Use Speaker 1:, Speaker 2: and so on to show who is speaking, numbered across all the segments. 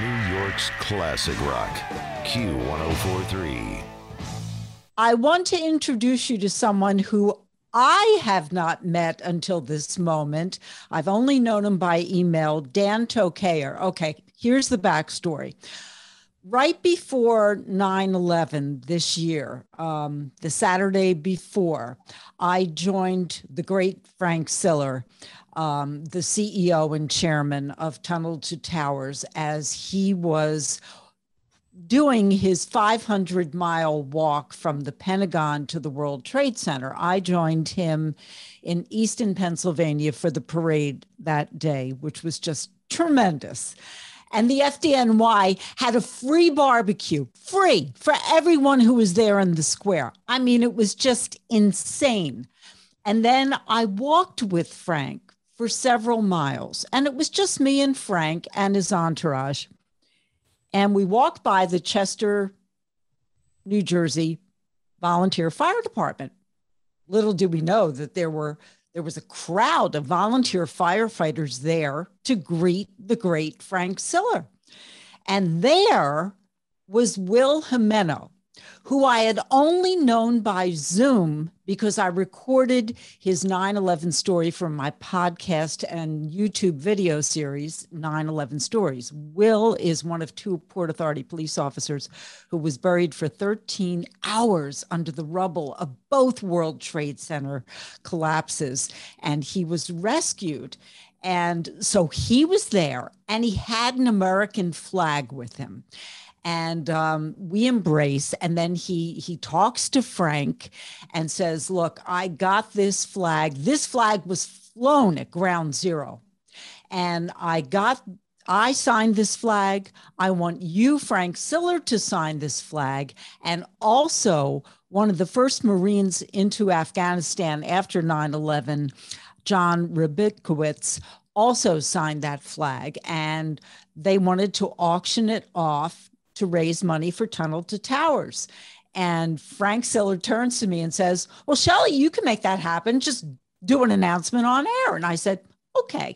Speaker 1: New York's classic rock, Q1043.
Speaker 2: I want to introduce you to someone who I have not met until this moment. I've only known him by email, Dan Tokayer. Okay, here's the backstory. Right before 9/11 this year, the Saturday before, I joined the great Frank Siller, the CEO and chairman of Tunnel to Towers, as he was doing his 500-mile walk from the Pentagon to the World Trade Center. I joined him in Easton, Pennsylvania for the parade that day, which was just tremendous. And the FDNY had a free barbecue, free for everyone who was there in the square. I mean, it was just insane. And then I walked with Frank for several miles, and it was just me and Frank and his entourage. And we walked by the Chester, New Jersey Volunteer Fire Department. Little did we know that there was a crowd of volunteer firefighters there to greet the great Frank Siller. And there was Will Jimeno, who I had only known by Zoom because I recorded his 9/11 story from my podcast and YouTube video series, 9/11 Stories. Will is one of two Port Authority police officers who was buried for 13 hours under the rubble of both World Trade Center collapses, and he was rescued. And so he was there, and he had an American flag with him. And we embrace, and then he talks to Frank and says, look, I got this flag. This flag was flown at ground zero. And I signed this flag. I want you, Frank Siller, to sign this flag. And also one of the first Marines into Afghanistan after 9/11, John Rabikowitz, also signed that flag. And they wanted to auction it off to raise money for Tunnel to Towers. And Frank Siller turns to me and says, well, Shelley, you can make that happen. Just do an announcement on air. And I said, okay.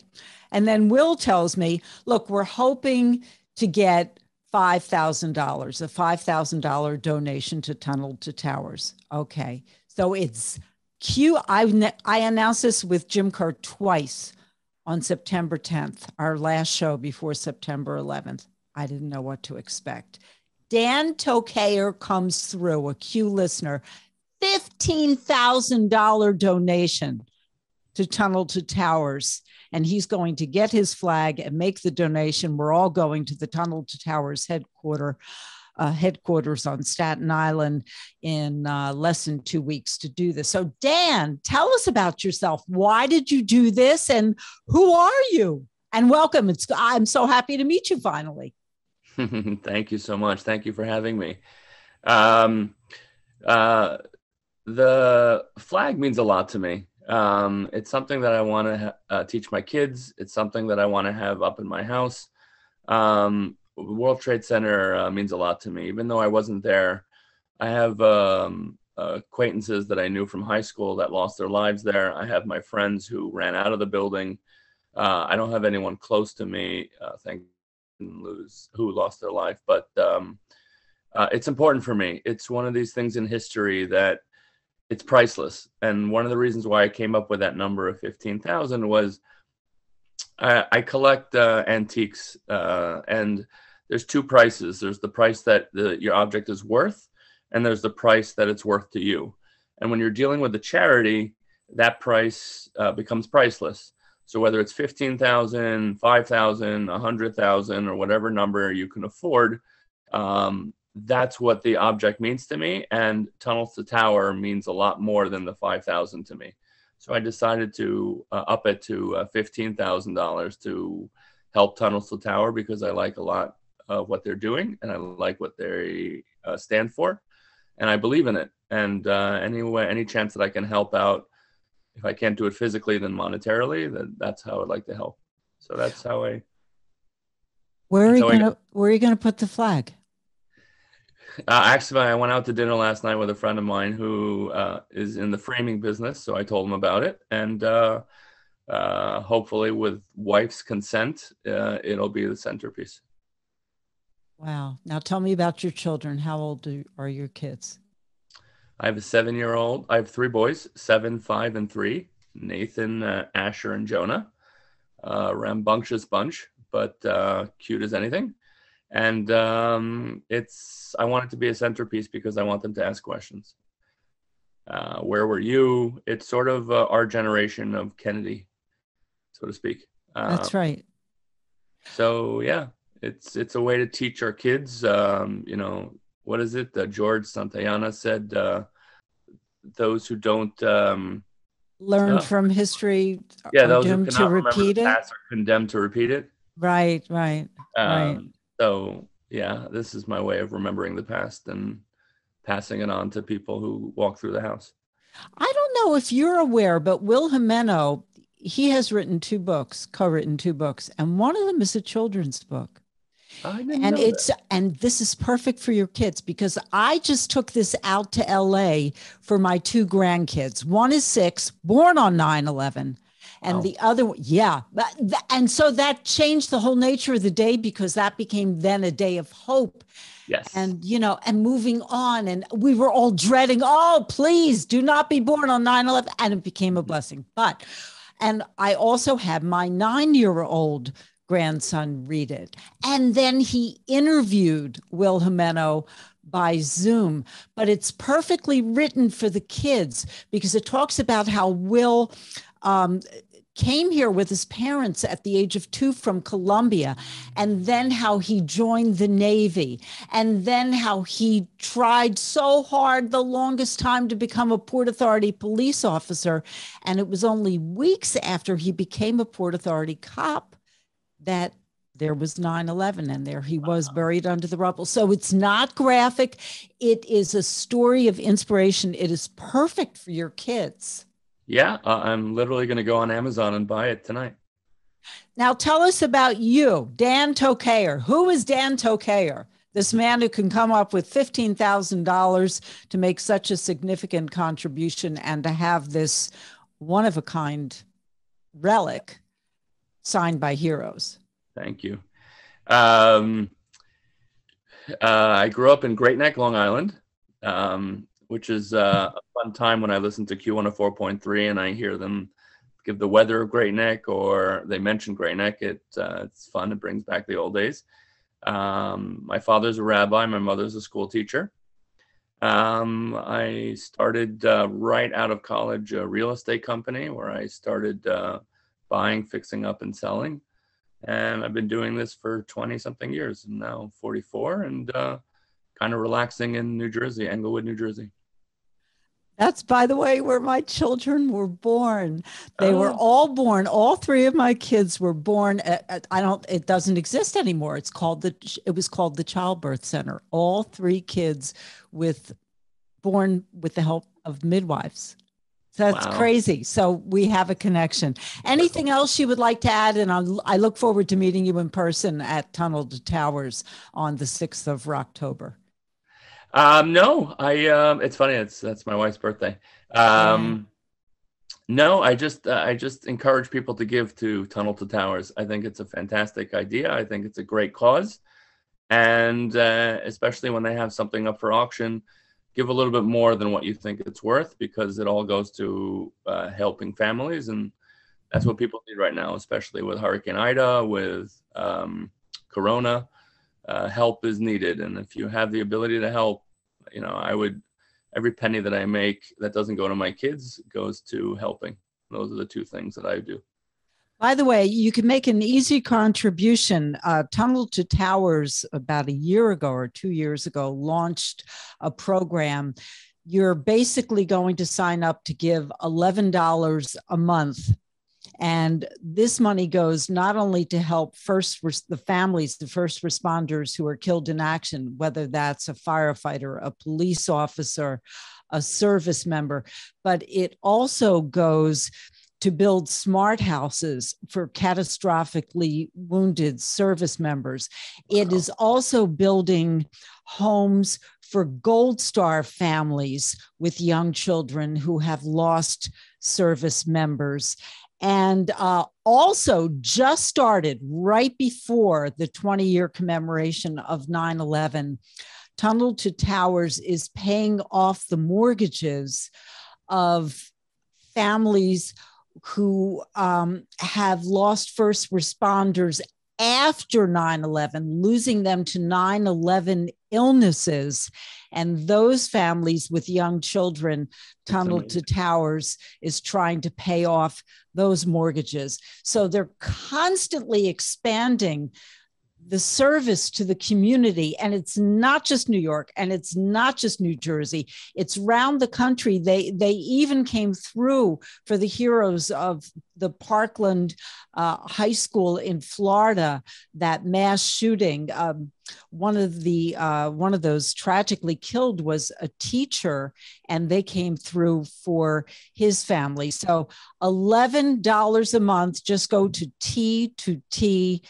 Speaker 2: And then Will tells me, look, we're hoping to get $5,000, a $5,000 donation to Tunnel to Towers. Okay. So it's I announced this with Jim Kerr twice on September 10th, our last show before September 11th. I didn't know what to expect. Dan Tokayer comes through, a Q listener, $15,000 donation to Tunnel to Towers. And he's going to get his flag and make the donation. We're all going to the Tunnel to Towers headquarters on Staten Island in less than 2 weeks to do this. So Dan, tell us about yourself. Why did you do this? And who are you? And welcome. I'm so happy to meet you finally.
Speaker 3: Thank you so much. Thank you for having me. The flag means a lot to me. It's something that I want to teach my kids. It's something that I want to have up in my house. World Trade Center means a lot to me. Even though I wasn't there, I have acquaintances that I knew from high school that lost their lives there. I have my friends who ran out of the building. I don't have anyone close to me, who lost their life, but it's important for me. It's one of these things in history that it's priceless. And one of the reasons why I came up with that number of 15,000 was I collect antiques, and there's two prices. There's the price that your object is worth, and there's the price that it's worth to you. And when you're dealing with a charity, that price becomes priceless. So whether it's 15,000, 5,000, 100,000, or whatever number you can afford, that's what the object means to me. And Tunnels to Tower means a lot more than the 5,000 to me. So I decided to up it to $15,000 to help Tunnels to Tower, because I like a lot of what they're doing, and I like what they stand for, and I believe in it. And any chance that I can help out, if I can't do it physically, then monetarily, that's how I'd like to help. So that's how I.
Speaker 2: Where are you gonna put the flag?
Speaker 3: Actually, I went out to dinner last night with a friend of mine who is in the framing business. So I told him about it, and hopefully with wife's consent, it'll be the centerpiece.
Speaker 2: Wow. Now tell me about your children. How old are your kids?
Speaker 3: I have a 7-year-old. I have three boys, 7, 5, and 3. Nathan, Asher, and Jonah. Rambunctious bunch, but cute as anything. And I want it to be a centerpiece because I want them to ask questions. Where were you? It's sort of our generation of Kennedy, so to speak.
Speaker 2: That's right.
Speaker 3: So yeah, it's a way to teach our kids. What is it? George Santayana said, "Those who don't
Speaker 2: learn from history are
Speaker 3: those who
Speaker 2: doomed to
Speaker 3: cannot remember
Speaker 2: repeat
Speaker 3: the
Speaker 2: it."
Speaker 3: past are condemned to repeat it."
Speaker 2: Right, right, right.
Speaker 3: So yeah, this is my way of remembering the past and passing it on to people who walk through the house.
Speaker 2: I don't know if you're aware, but Will Jimeno, he has written 2 books, co-written 2 books, and one of them is a children's book.
Speaker 3: I didn't
Speaker 2: And
Speaker 3: know that.
Speaker 2: and this is perfect for your kids because I just took this out to LA for my 2 grandkids. One is 6, born on 9/11. And
Speaker 3: Wow.
Speaker 2: the other one, yeah. And so that changed the whole nature of the day because that became then a day of hope.
Speaker 3: Yes.
Speaker 2: And, and moving on. And we were all dreading, oh, please do not be born on 9/11. And it became a blessing. And I also had my 9-year-old grandson read it. And then he interviewed Will Jimeno by Zoom, but it's perfectly written for the kids because it talks about how Will came here with his parents at the age of 2 from Colombia, and then how he joined the Navy, and then how he tried so hard the longest time to become a Port Authority police officer. And it was only weeks after he became a Port Authority cop that there was 9/11, and there he was buried under the rubble. So it's not graphic. It is a story of inspiration. It is perfect for your kids.
Speaker 3: Yeah, I'm literally going to go on Amazon and buy it tonight.
Speaker 2: Now tell us about you, Dan Tokayer. Who is Dan Tokayer? This man who can come up with $15,000 to make such a significant contribution and to have this one-of-a-kind relic signed by heroes.
Speaker 3: Thank you. I grew up in Great Neck, Long Island, which is a fun time when I listen to Q104.3 and I hear them give the weather of Great Neck or they mention Great Neck. It's fun. It brings back the old days. My father's a rabbi. My mother's a school teacher. I started right out of college a real estate company where I started buying, fixing up, and selling. And I've been doing this for 20-something years, and now 44, and kind of relaxing in New Jersey, Englewood, New Jersey.
Speaker 2: That's, by the way, where my children were born. They were all born. All 3 of my kids were born it doesn't exist anymore. It was called the Childbirth Center. All 3 kids born with the help of midwives. So that's crazy. So we have a connection. Anything else you would like to add? And I look forward to meeting you in person at Tunnel to Towers on the 6th of October.
Speaker 3: No, it's funny. That's my wife's birthday. No, I just encourage people to give to Tunnel to Towers. I think it's a fantastic idea. I think it's a great cause. And especially when they have something up for auction, give a little bit more than what you think it's worth, because it all goes to helping families. And that's what people need right now, especially with Hurricane Ida, with Corona. Help is needed. And if you have the ability to help, every penny that I make that doesn't go to my kids goes to helping. Those are the 2 things that I do.
Speaker 2: By the way, you can make an easy contribution. Tunnel to Towers, about a year ago or 2 years ago, launched a program. You're basically going to sign up to give $11 a month. And this money goes not only to help the families, the first responders who are killed in action, whether that's a firefighter, a police officer, a service member, but it also goes to build smart houses for catastrophically wounded service members. It is also building homes for Gold Star families with young children who have lost service members. And also just started right before the 20-year commemoration of 9/11, Tunnel to Towers is paying off the mortgages of families who have lost first responders after 9/11, losing them to 9/11 illnesses. And those families with young children, Tunnel to Towers is trying to pay off those mortgages. So they're constantly expanding the service to the community. And it's not just New York, and it's not just New Jersey. It's around the country. They even came through for the heroes of the Parkland High School in Florida, that mass shooting. One of those tragically killed was a teacher, and they came through for his family. So $11 a month. Just go to T2T.org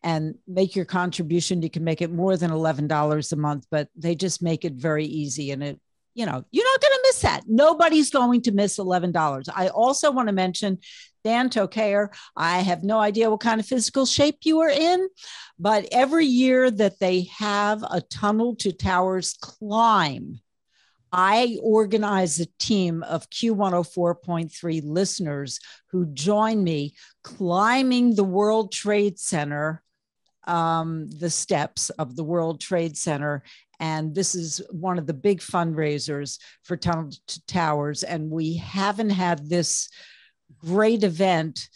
Speaker 2: and make your contribution. You can make it more than $11 a month, but they just make it very easy. And it, you're not going to miss that. Nobody's going to miss $11. I also want to mention Dan Tokayer. I have no idea what kind of physical shape you are in, but every year that they have a Tunnel to Towers climb, I organize a team of Q104.3 listeners who join me climbing the World Trade Center, the steps of the World Trade Center. And this is one of the big fundraisers for Tunnel to Towers. And we haven't had this great event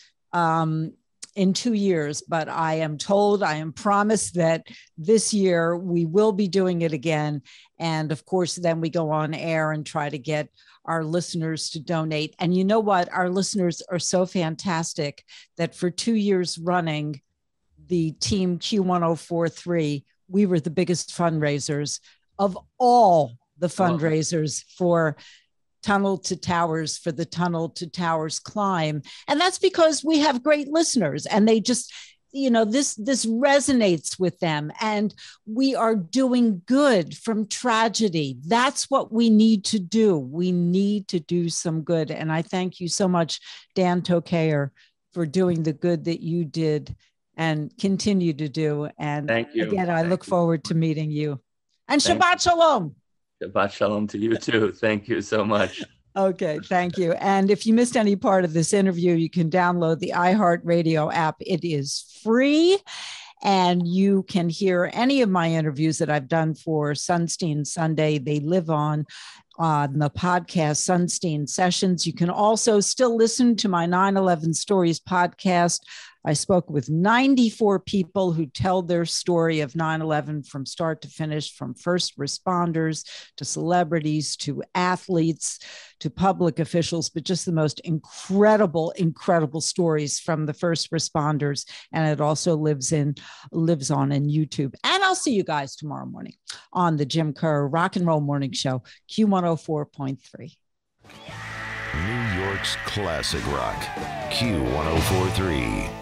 Speaker 2: in 2 years, but I am promised that this year we will be doing it again. And of course, then we go on air and try to get our listeners to donate. And you know what? Our listeners are so fantastic that for 2 years running, the team Q1043, we were the biggest fundraisers of all the fundraisers for Tunnel to Towers, for the Tunnel to Towers climb. And that's because we have great listeners, and they just, this resonates with them, and we are doing good from tragedy. That's what we need to do. We need to do some good. And I thank you so much, Dan Tokayer, for doing the good that you did and continue to do. And
Speaker 3: thank you.
Speaker 2: Again, I look forward to meeting you. And Shabbat Shalom.
Speaker 3: Shabbat Shalom to you too. Thank you so much.
Speaker 2: Okay, thank you. And if you missed any part of this interview, you can download the iHeartRadio app. It is free, and you can hear any of my interviews that I've done for Sunstein Sunday. They live on the podcast Sunstein Sessions. You can also still listen to my 9/11 Stories podcast. I spoke with 94 people who tell their story of 9/11 from start to finish, from first responders to celebrities to athletes to public officials, but just the most incredible, incredible stories from the first responders. And it also lives on in YouTube. And I'll see you guys tomorrow morning on the Jim Kerr Rock and Roll Morning Show, Q104.3.
Speaker 1: New York's classic rock, Q1043.